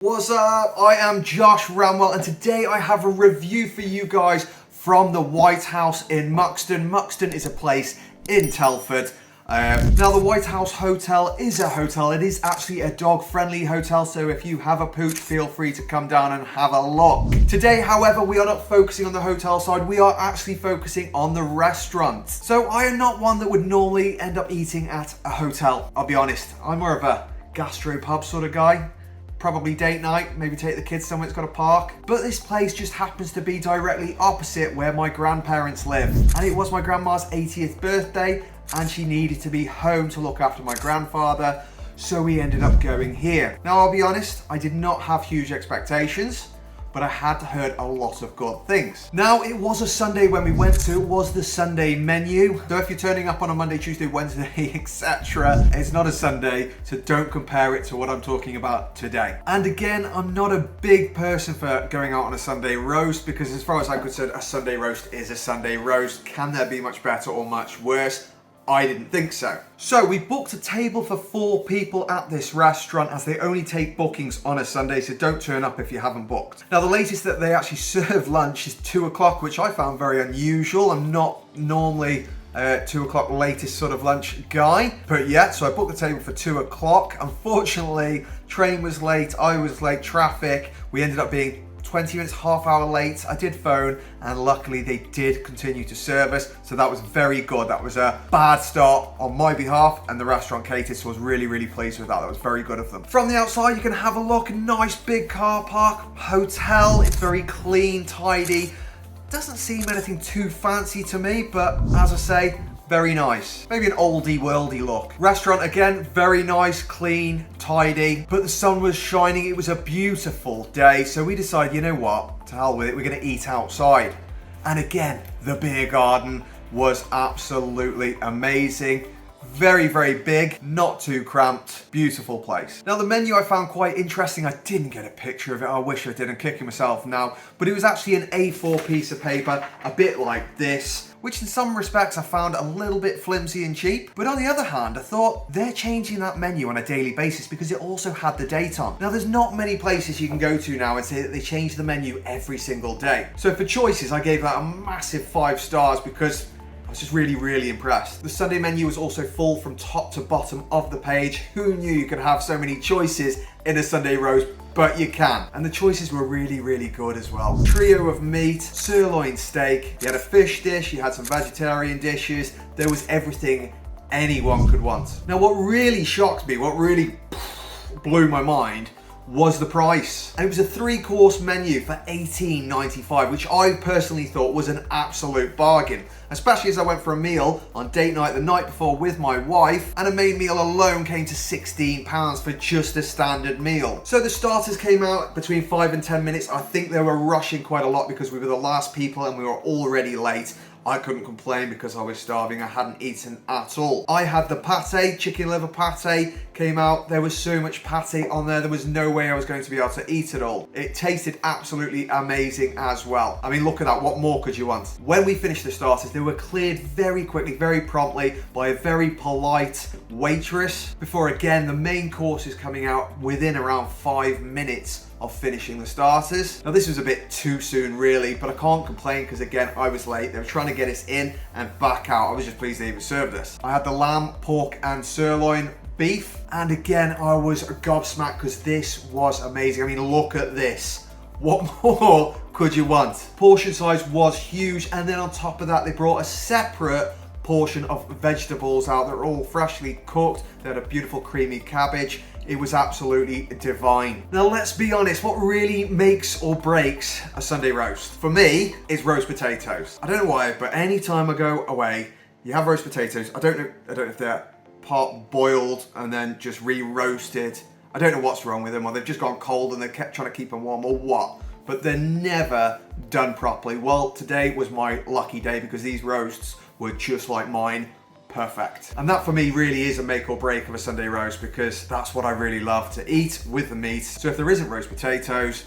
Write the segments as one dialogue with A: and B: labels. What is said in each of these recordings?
A: What's up? I am Josh Ramwell and today I have a review for you guys from the White House in Muxton. Muxton is a place in Telford. Now the White House Hotel is a hotel. It is actually a dog friendly hotel, so if you have a pooch, feel free to come down and have a look. Today, however, we are not focusing on the hotel side, we are actually focusing on the restaurant. So I am not one that would normally end up eating at a hotel. I'll be honest, I'm more of a gastropub sort of guy. Probably date night, maybe take the kids somewhere that's got a park. But this place just happens to be directly opposite where my grandparents live. And it was my grandma's 80th birthday and she needed to be home to look after my grandfather. So we ended up going here. Now I'll be honest, I did not have huge expectations, but I had heard a lot of good things. Now, it was a Sunday when we went to, it was the Sunday menu. So if you're turning up on a Monday, Tuesday, Wednesday, etc., it's not a Sunday, so don't compare it to what I'm talking about today. And again, I'm not a big person for going out on a Sunday roast because as far as I'm concerned, a Sunday roast is a Sunday roast. Can there be much better or much worse? I didn't think so. So we booked a table for 4 people at this restaurant as they only take bookings on a Sunday, so don't turn up if you haven't booked. Now the latest that they actually serve lunch is 2 o'clock, which I found very unusual. I'm not normally 2 o'clock latest sort of lunch guy, but yeah, so I booked the table for 2 o'clock. Unfortunately, train was late, I was late, traffic. We ended up being 20 minutes, half hour late. I did phone and luckily they did continue to serve us. So that was very good. That was a bad start on my behalf and the restaurant catered, so I was really pleased with that. That was very good of them. From the outside, you can have a look. Nice big car park, hotel. It's very clean, tidy. Doesn't seem anything too fancy to me, but as I say, very nice. Maybe an oldie worldy look. Restaurant again, very nice, clean, tidy, but the sun was shining. It was a beautiful day. So we decided, you know what, to hell with it, we're gonna eat outside. And again, the beer garden was absolutely amazing. Very big, not too cramped, beautiful place. Now the menu I found quite interesting. I didn't get a picture of it. I wish I did, I'm kicking myself now. But it was actually an A4 piece of paper, a bit like this, which in some respects I found a little bit flimsy and cheap. But on the other hand, I thought they're changing that menu on a daily basis because it also had the date on. Now there's not many places you can go to now and say that they change the menu every single day. So for choices, I gave that a massive 5 stars because I was just really impressed. The Sunday menu was also full from top to bottom of the page. Who knew you could have so many choices in a Sunday roast? But you can. And the choices were really good as well. Trio of meat, sirloin steak, you had a fish dish, you had some vegetarian dishes. There was everything anyone could want. Now what really shocked me, what really blew my mind, was the price. And it was a 3-course menu for $18.95, which I personally thought was an absolute bargain, especially as I went for a meal on date night the night before with my wife, and a main meal alone came to £16 for just a standard meal. So the starters came out between 5 and 10 minutes. I think they were rushing quite a lot because we were the last people and we were already late. I couldn't complain because I was starving. I hadn't eaten at all. I had the pate, chicken liver pate came out. There was so much pate on there. There was no way I was going to be able to eat it all. It tasted absolutely amazing as well. I mean, look at that. What more could you want? When we finished the starters, they were cleared very quickly, very promptly by a very polite waitress before again, the main course is coming out within around 5 minutes of finishing the starters. Now this was a bit too soon really, but I can't complain because again, I was late. They were trying to get us in and back out. I was just pleased they even served us. I had the lamb, pork and sirloin beef. And again, I was gobsmacked because this was amazing. I mean, look at this. What more could you want? Portion size was huge. And then on top of that, they brought a separate portion of vegetables out that were all freshly cooked. They had a beautiful creamy cabbage. It was absolutely divine. Now let's be honest, what really makes or breaks a Sunday roast for me is roast potatoes. I don't know why, but anytime I go away, you have roast potatoes. I don't know if they're part boiled and then just re-roasted. I don't know what's wrong with them, or they've just gone cold and they kept trying to keep them warm or what, but they're never done properly. Well, today was my lucky day because these roasts were just like mine. Perfect. And that for me really is a make or break of a Sunday roast because that's what I really love to eat with the meat. So if there isn't roast potatoes,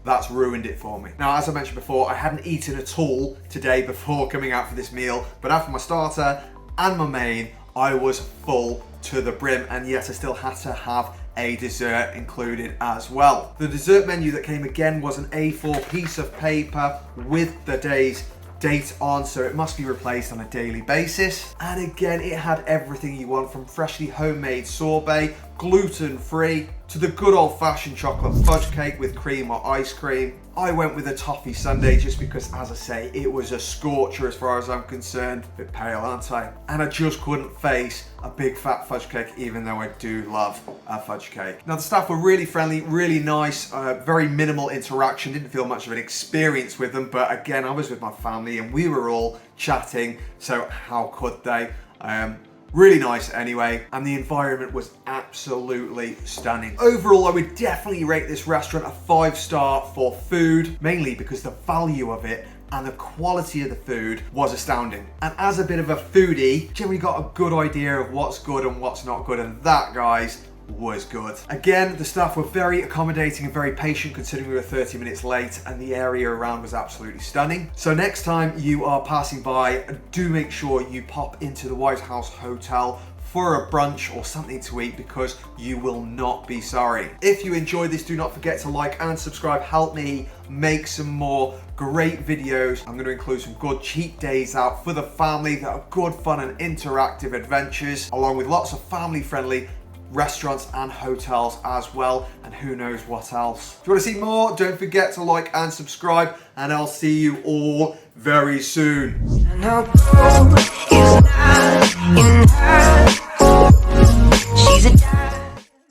A: that's ruined it for me. Now, as I mentioned before, I hadn't eaten at all today before coming out for this meal, but after my starter and my main, I was full to the brim, and yet I still had to have a dessert included as well. The dessert menu that came again was an A4 piece of paper with the day's date on, so it must be replaced on a daily basis. And again, it had everything you want, from freshly homemade sorbet, gluten-free, to the good old-fashioned chocolate fudge cake with cream or ice cream. I went with a toffee sundae just because, as I say, it was a scorcher as far as I'm concerned. A bit pale, aren't I? And I just couldn't face a big fat fudge cake, even though I do love a fudge cake. Now, the staff were really friendly, really nice, very minimal interaction. Didn't feel much of an experience with them, but again, I was with my family and we were all chatting, so how could they? Really nice anyway, and the environment was absolutely stunning. Overall, I would definitely rate this restaurant a 5-star for food, mainly because the value of it and the quality of the food was astounding. And as a bit of a foodie, generally got a good idea of what's good and what's not good, and that, guys, was good. Again, the staff were very accommodating and very patient, considering we were 30 minutes late, and the area around was absolutely stunning. So next time you are passing by, do make sure you pop into the White House Hotel for a brunch or something to eat, because you will not be sorry. If you enjoyed this, do not forget to like and subscribe. Help me make some more great videos. I'm going to include some good cheap days out for the family that are good fun and interactive adventures, along with lots of family friendly restaurants and hotels as well, and who knows what else. If you want to see more, don't forget to like and subscribe, and I'll see you all very soon.